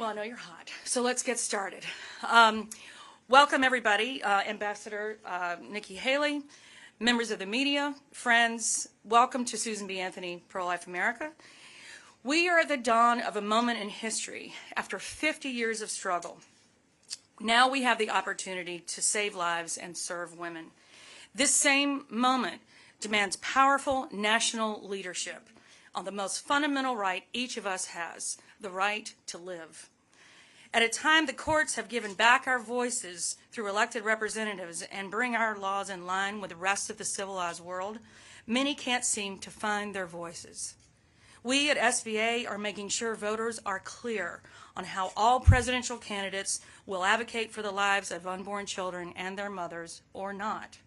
Well, I know you're hot, so let's get started. Welcome, everybody. Ambassador Nikki Haley, members of the media, friends, welcome to Susan B. Anthony, Pro-Life America. We are at the dawn of a moment in history after 50 years of struggle. Now we have the opportunity to save lives and serve women. This same moment demands powerful national leadership on the most fundamental right each of us has, the right to live. At a time the courts have given back our voices through elected representatives and bring our laws in line with the rest of the civilized world, many can't seem to find their voices. We at SBA are making sure voters are clear on how all presidential candidates will advocate for the lives of unborn children and their mothers or not.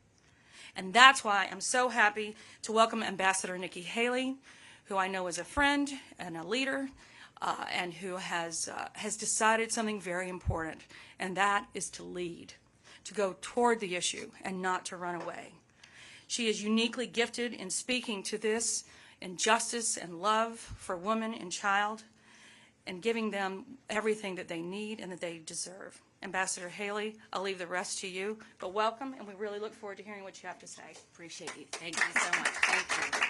And that's why I'm so happy to welcome Ambassador Nikki Haley, who I know is a friend and a leader, and who has decided something very important, and that is to lead, to go toward the issue and not to run away. She is uniquely gifted in speaking to this in justice and love for woman and child, and giving them everything that they need and that they deserve. Ambassador Haley, I'll leave the rest to you, but welcome, and we really look forward to hearing what you have to say. Appreciate you. Thank you so much. Thank you.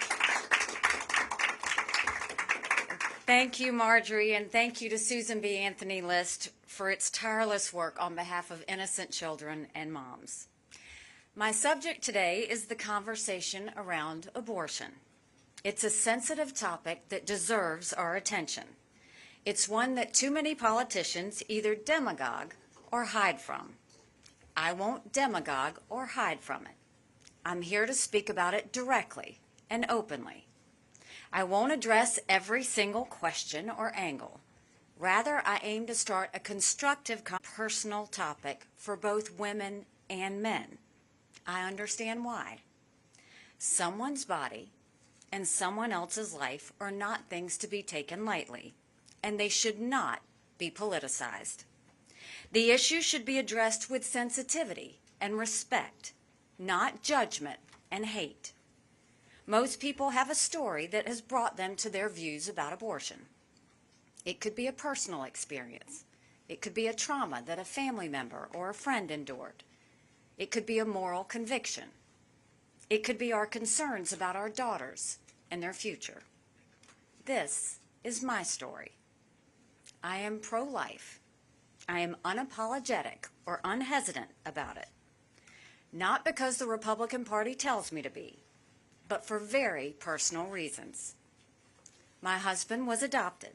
Thank you, Marjorie, and thank you to Susan B. Anthony List for its tireless work on behalf of innocent children and moms. My subject today is the conversation around abortion. It's a sensitive topic that deserves our attention. It's one that too many politicians either demagogue or hide from. I won't demagogue or hide from it. I'm here to speak about it directly and openly. I won't address every single question or angle. Rather, I aim to start a constructive, personal topic for both women and men. I understand why. Someone's body and someone else's life are not things to be taken lightly, and they should not be politicized. The issue should be addressed with sensitivity and respect, not judgment and hate. Most people have a story that has brought them to their views about abortion. It could be a personal experience. It could be a trauma that a family member or a friend endured. It could be a moral conviction. It could be our concerns about our daughters and their future. This is my story. I am pro-life. I am unapologetic or unhesitant about it. Not because the Republican Party tells me to be, but for very personal reasons. My husband was adopted,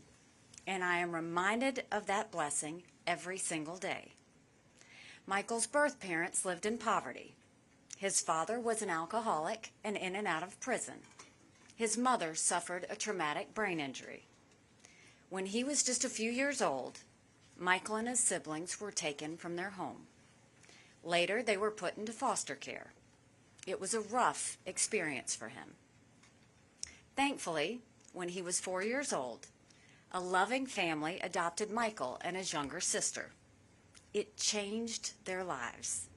and I am reminded of that blessing every single day. Michael's birth parents lived in poverty. His father was an alcoholic and in and out of prison. His mother suffered a traumatic brain injury. When he was just a few years old, Michael and his siblings were taken from their home. Later, they were put into foster care. It was a rough experience for him. Thankfully, when he was 4 years old, a loving family adopted Michael and his younger sister. It changed their lives.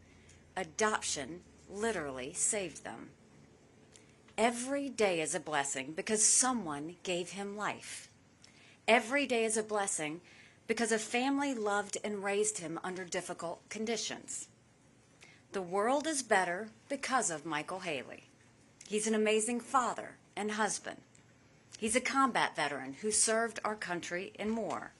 Adoption literally saved them. Every day is a blessing because someone gave him life. Every day is a blessing because a family loved and raised him under difficult conditions. The world is better because of Michael Haley. He's an amazing father and husband. He's a combat veteran who served our country in war.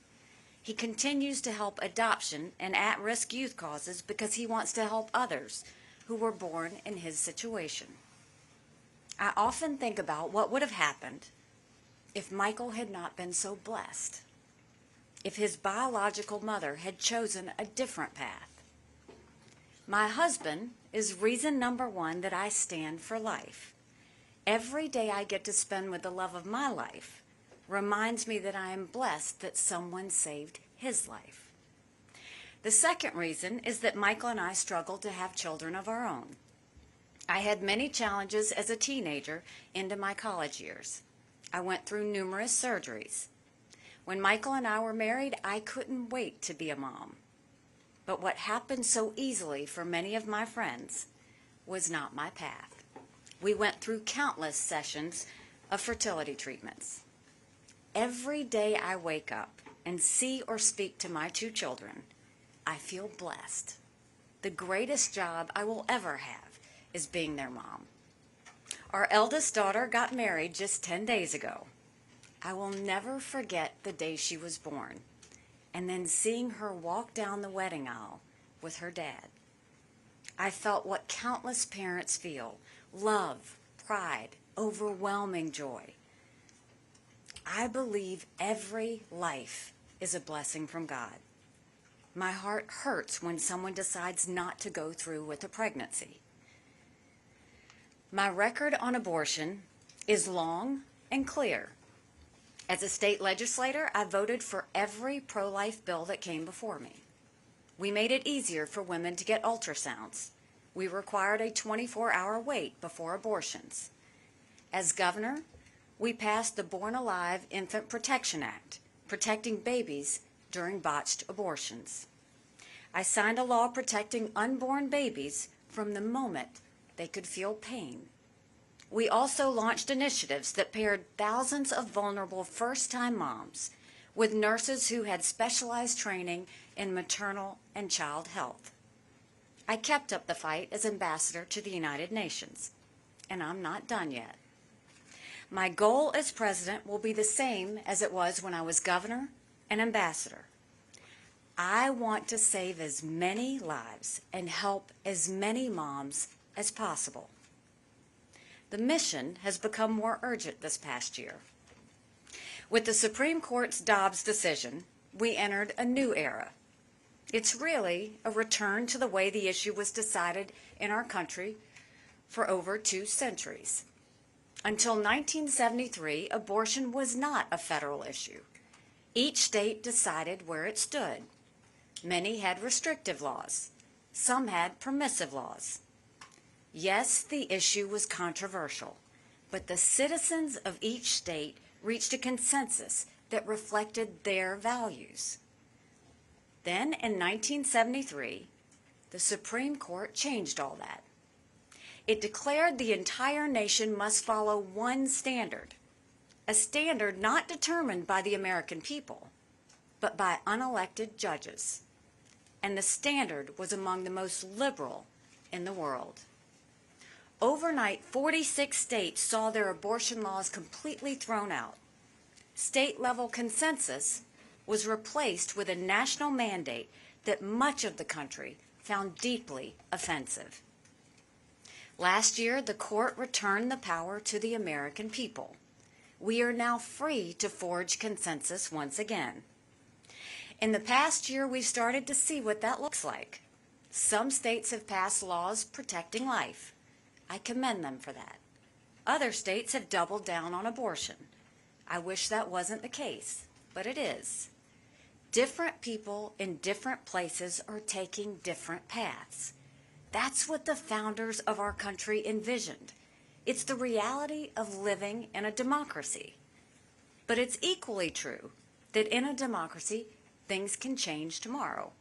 He continues to help adoption and at-risk youth causes because he wants to help others who were born in his situation. I often think about what would have happened if Michael had not been so blessed, if his biological mother had chosen a different path. My husband is reason number one that I stand for life. Every day I get to spend with the love of my life reminds me that I am blessed that someone saved his life. The second reason is that Michael and I struggled to have children of our own. I had many challenges as a teenager into my college years. I went through numerous surgeries. When Michael and I were married, I couldn't wait to be a mom. But what happened so easily for many of my friends was not my path. We went through countless sessions of fertility treatments. Every day I wake up, and see or speak to my 2 children, I feel blessed. The greatest job I will ever have is being their mom. Our eldest daughter got married just 10 days ago. I will never forget the day she was born, and then seeing her walk down the wedding aisle with her dad. I felt what countless parents feel: love, pride, overwhelming joy. I believe every life is a blessing from God. My heart hurts when someone decides not to go through with a pregnancy. My record on abortion is long and clear. As a state legislator, I voted for every pro-life bill that came before me. We made it easier for women to get ultrasounds. We required a 24-hour wait before abortions. As governor, we passed the Born Alive Infant Protection Act, protecting babies during botched abortions. I signed a law protecting unborn babies from the moment they could feel pain. We also launched initiatives that paired thousands of vulnerable first-time moms with nurses who had specialized training in maternal and child health. I kept up the fight as ambassador to the United Nations, and I'm not done yet. My goal as president will be the same as it was when I was governor and ambassador. I want to save as many lives and help as many moms as possible. The mission has become more urgent this past year. With the Supreme Court's Dobbs decision, we entered a new era. It's really a return to the way the issue was decided in our country for over 2 centuries. Until 1973, abortion was not a federal issue. Each state decided where it stood. Many had restrictive laws. Some had permissive laws. Yes, the issue was controversial, but the citizens of each state reached a consensus that reflected their values. Then, in 1973, the Supreme Court changed all that. It declared the entire nation must follow one standard, a standard not determined by the American people, but by unelected judges. And the standard was among the most liberal in the world. Overnight, 46 states saw their abortion laws completely thrown out. State-level consensus was replaced with a national mandate that much of the country found deeply offensive. Last year, the court returned the power to the American people. We are now free to forge consensus once again. In the past year, we've started to see what that looks like. Some states have passed laws protecting life. I commend them for that. Other states have doubled down on abortion. I wish that wasn't the case, but it is. Different people in different places are taking different paths. That's what the founders of our country envisioned. It's the reality of living in a democracy. But it's equally true that in a democracy, things can change tomorrow.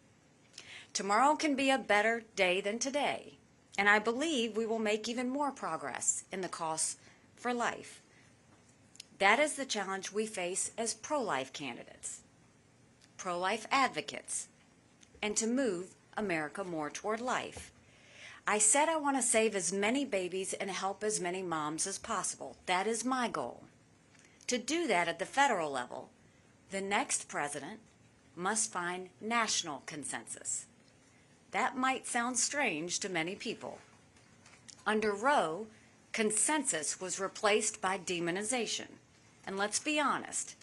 Tomorrow can be a better day than today. And I believe we will make even more progress in the cause for life. That is the challenge we face as pro-life candidates, pro-life advocates, and to move America more toward life. I said I want to save as many babies and help as many moms as possible. That is my goal. To do that at the federal level, the next president must find national consensus. That might sound strange to many people. Under Roe, consensus was replaced by demonization. And let's be honest,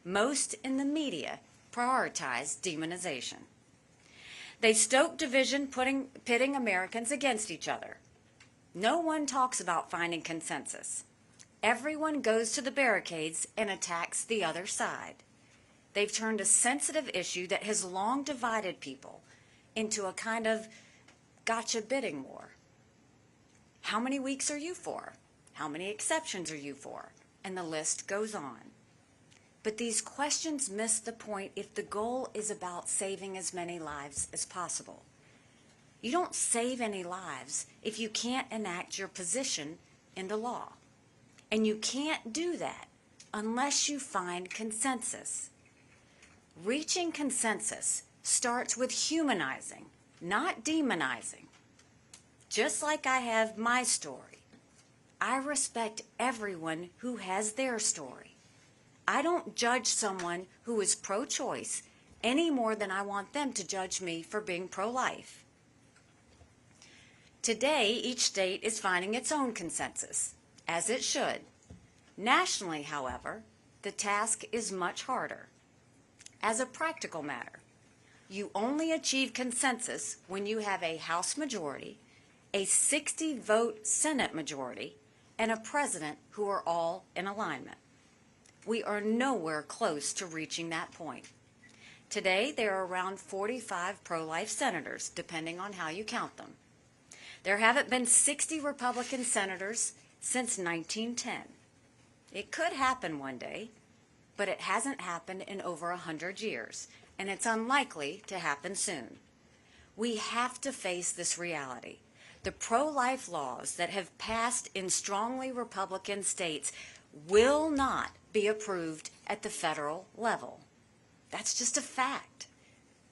most in the media prioritize demonization. They stoke division, pitting Americans against each other. No one talks about finding consensus. Everyone goes to the barricades and attacks the other side. They've turned a sensitive issue that has long divided people into a kind of gotcha bidding war. How many weeks are you for? How many exceptions are you for? And the list goes on. But these questions miss the point if the goal is about saving as many lives as possible. You don't save any lives if you can't enact your position into law. And you can't do that unless you find consensus. Reaching consensus starts with humanizing, not demonizing. Just like I have my story, I respect everyone who has their story. I don't judge someone who is pro-choice any more than I want them to judge me for being pro-life. Today, each state is finding its own consensus, as it should. Nationally, however, the task is much harder. As a practical matter, you only achieve consensus when you have a House majority, a 60-vote Senate majority, and a president who are all in alignment. We are nowhere close to reaching that point. Today, there are around 45 pro-life senators, depending on how you count them. There haven't been 60 Republican senators since 1910. It could happen one day, but it hasn't happened in over 100 years, and it's unlikely to happen soon. We have to face this reality. The pro-life laws that have passed in strongly Republican states will not be approved at the federal level. That's just a fact,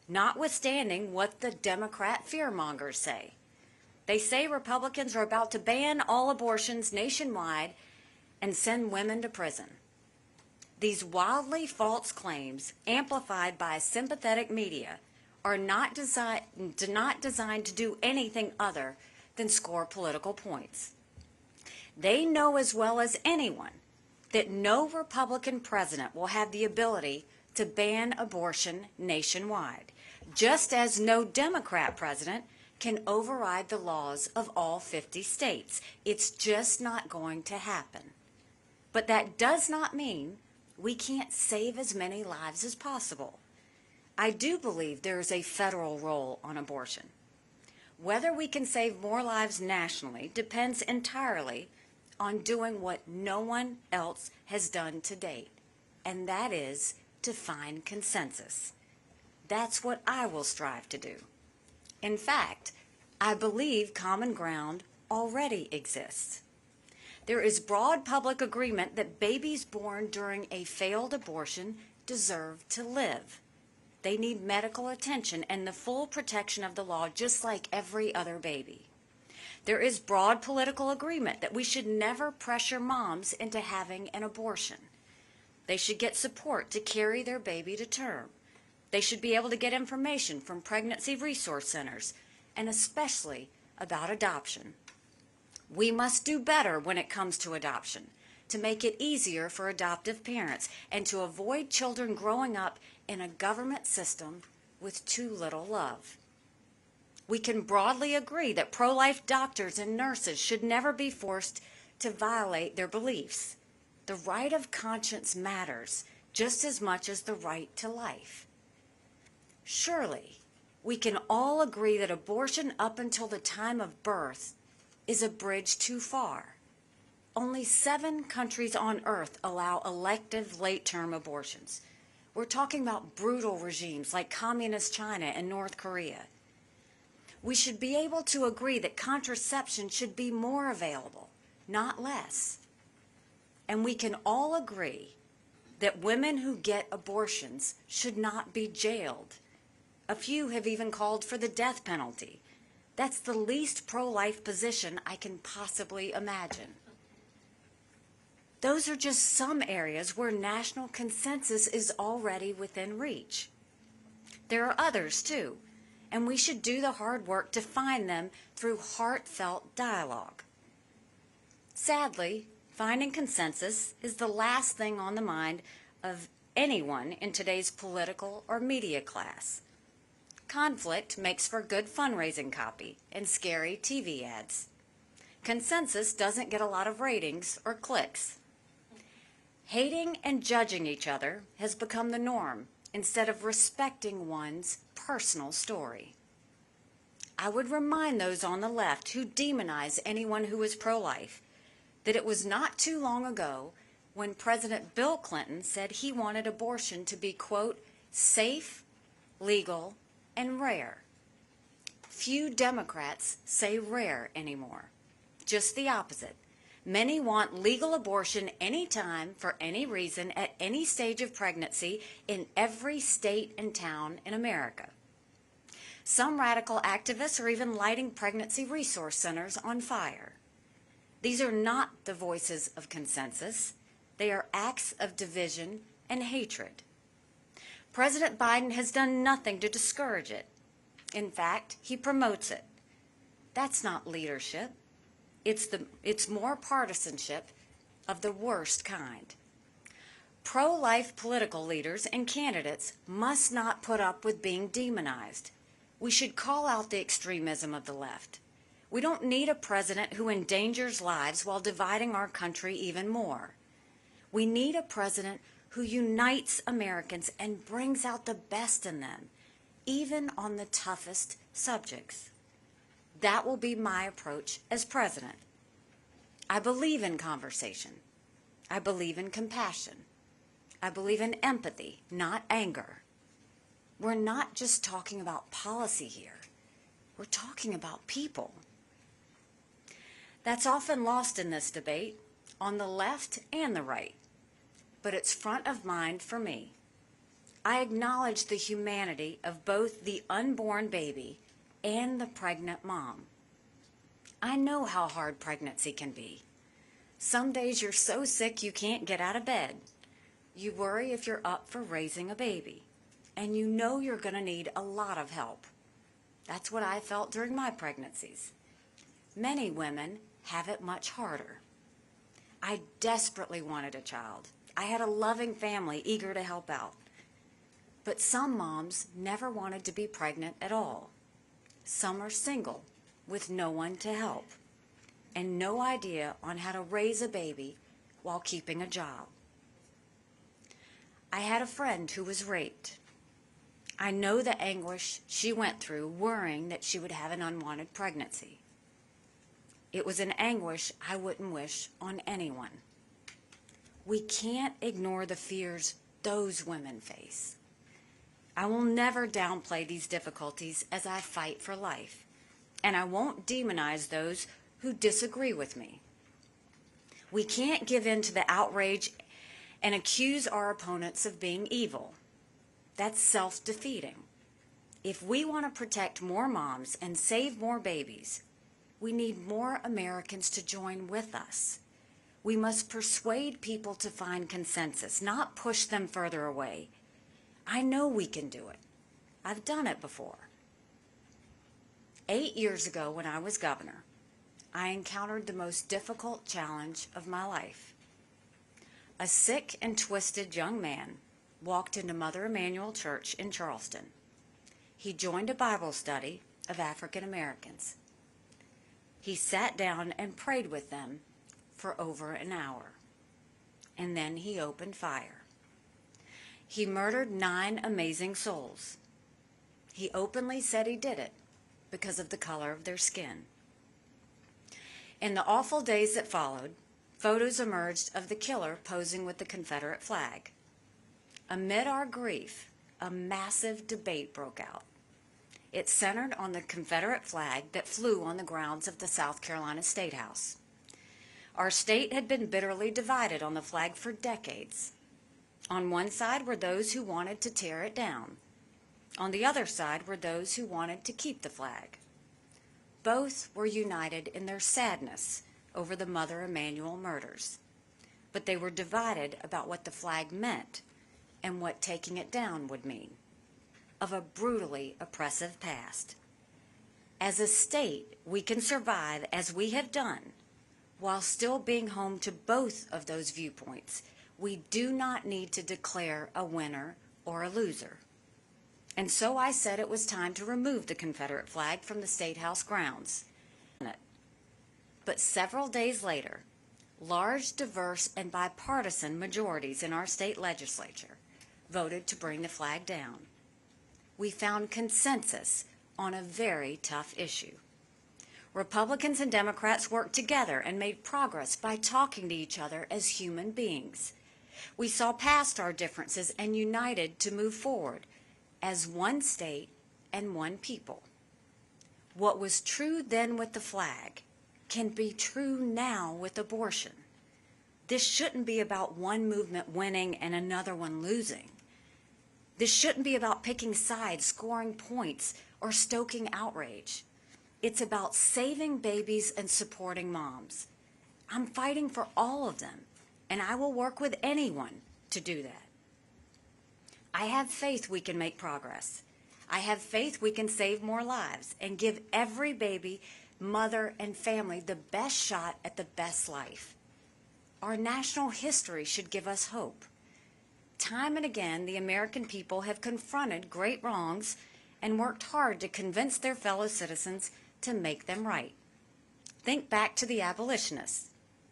notwithstanding what the Democrat fearmongers say. They say Republicans are about to ban all abortions nationwide and send women to prison. These wildly false claims, amplified by sympathetic media, are not designed to do anything other than score political points. They know as well as anyone that no Republican president will have the ability to ban abortion nationwide, just as no Democrat president can override the laws of all 50 states. It's just not going to happen. But that does not mean we can't save as many lives as possible. I do believe there is a federal role on abortion. Whether we can save more lives nationally depends entirely on doing what no one else has done to date, and that is to find consensus. That's what I will strive to do. In fact, I believe common ground already exists. There is broad public agreement that babies born during a failed abortion deserve to live. They need medical attention and the full protection of the law, just like every other baby. There is broad political agreement that we should never pressure moms into having an abortion. They should get support to carry their baby to term. They should be able to get information from pregnancy resource centers, and especially about adoption. We must do better when it comes to adoption, to make it easier for adoptive parents and to avoid children growing up in a government system with too little love. We can broadly agree that pro-life doctors and nurses should never be forced to violate their beliefs. The right of conscience matters just as much as the right to life. Surely, we can all agree that abortion up until the time of birth is a bridge too far. Only 7 countries on earth allow elective late-term abortions. We're talking about brutal regimes like Communist China and North Korea. We should be able to agree that contraception should be more available, not less. And we can all agree that women who get abortions should not be jailed. A few have even called for the death penalty. That's the least pro-life position I can possibly imagine. Those are just some areas where national consensus is already within reach. There are others too, and we should do the hard work to find them through heartfelt dialogue. Sadly, finding consensus is the last thing on the mind of anyone in today's political or media class. Conflict makes for good fundraising copy and scary TV ads. Consensus doesn't get a lot of ratings or clicks. Hating and judging each other has become the norm instead of respecting one's personal story. I would remind those on the left who demonize anyone who is pro-life that it was not too long ago when President Bill Clinton said he wanted abortion to be, quote, safe, legal, and rare. Few Democrats say rare anymore. Just the opposite. Many want legal abortion anytime, for any reason, at any stage of pregnancy, in every state and town in America. Some radical activists are even lighting pregnancy resource centers on fire. These are not the voices of consensus. They are acts of division and hatred. President Biden has done nothing to discourage it. In fact, he promotes it. That's not leadership. It's more partisanship of the worst kind. Pro-life political leaders and candidates must not put up with being demonized. We should call out the extremism of the left. We don't need a president who endangers lives while dividing our country even more. We need a president who unites Americans and brings out the best in them, even on the toughest subjects. That will be my approach as president. I believe in conversation. I believe in compassion. I believe in empathy, not anger. We're not just talking about policy here. We're talking about people. That's often lost in this debate, on the left and the right, but it's front of mind for me. I acknowledge the humanity of both the unborn baby and the pregnant mom. I know how hard pregnancy can be. Some days you're so sick you can't get out of bed. You worry if you're up for raising a baby, and you know you're going to need a lot of help. That's what I felt during my pregnancies. Many women have it much harder. I desperately wanted a child. I had a loving family eager to help out. But some moms never wanted to be pregnant at all. Some are single with no one to help and no idea on how to raise a baby while keeping a job. I had a friend who was raped. I know the anguish she went through worrying that she would have an unwanted pregnancy. It was an anguish I wouldn't wish on anyone. We can't ignore the fears those women face. I will never downplay these difficulties as I fight for life, and I won't demonize those who disagree with me. We can't give in to the outrage and accuse our opponents of being evil. That's self-defeating. If we want to protect more moms and save more babies, we need more Americans to join with us. We must persuade people to find consensus, not push them further away. I know we can do it. I've done it before. 8 years ago, when I was governor, I encountered the most difficult challenge of my life. A sick and twisted young man walked into Mother Emanuel Church in Charleston. He joined a Bible study of African Americans. He sat down and prayed with them for over an hour, and then he opened fire. He murdered 9 amazing souls. He openly said he did it because of the color of their skin. In the awful days that followed, photos emerged of the killer posing with the Confederate flag. Amid our grief, a massive debate broke out. It centered on the Confederate flag that flew on the grounds of the South Carolina State House. Our state had been bitterly divided on the flag for decades. On one side were those who wanted to tear it down. On the other side were those who wanted to keep the flag. Both were united in their sadness over the Mother Emanuel murders, but they were divided about what the flag meant and what taking it down would mean, of a brutally oppressive past. As a state, we can survive as we have done while still being home to both of those viewpoints. We do not need to declare a winner or a loser. And so I said it was time to remove the Confederate flag from the State House grounds. But several days later, large, diverse, and bipartisan majorities in our state legislature voted to bring the flag down. We found consensus on a very tough issue. Republicans and Democrats worked together and made progress by talking to each other as human beings. We saw past our differences and united to move forward as one state and one people. What was true then with the flag can be true now with abortion. This shouldn't be about one movement winning and another one losing. This shouldn't be about picking sides, scoring points, or stoking outrage. It's about saving babies and supporting moms. I'm fighting for all of them, and I will work with anyone to do that. I have faith we can make progress. I have faith we can save more lives and give every baby, mother, and family the best shot at the best life. Our national history should give us hope. Time and again, the American people have confronted great wrongs and worked hard to convince their fellow citizens to make them right. Think back to the abolitionists.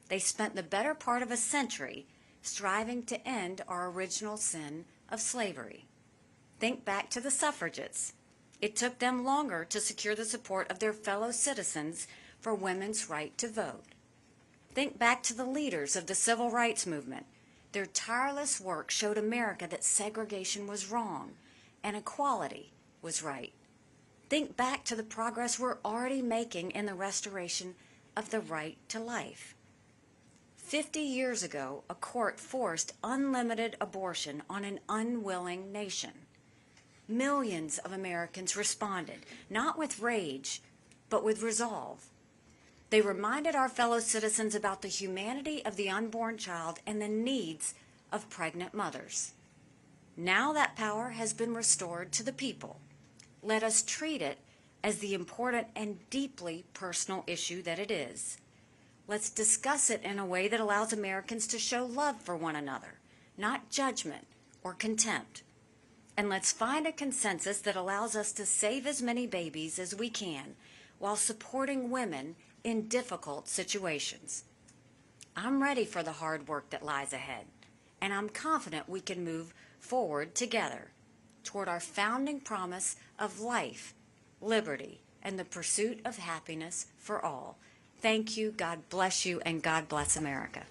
They spent the better part of a century striving to end our original sin of slavery. Think back to the suffragettes. It took them longer to secure the support of their fellow citizens for women's right to vote. Think back to the leaders of the civil rights movement. Their tireless work showed America that segregation was wrong and equality was right. Think back to the progress we're already making in the restoration of the right to life. 50 years ago, a court forced unlimited abortion on an unwilling nation. Millions of Americans responded, not with rage, but with resolve. They reminded our fellow citizens about the humanity of the unborn child and the needs of pregnant mothers. Now that power has been restored to the people. Let us treat it as the important and deeply personal issue that it is. Let's discuss it in a way that allows Americans to show love for one another, not judgment or contempt. And let's find a consensus that allows us to save as many babies as we can while supporting women in difficult situations. I'm ready for the hard work that lies ahead, and I'm confident we can move forward together toward our founding promise of life, liberty, and the pursuit of happiness for all. Thank you, God bless you, and God bless America.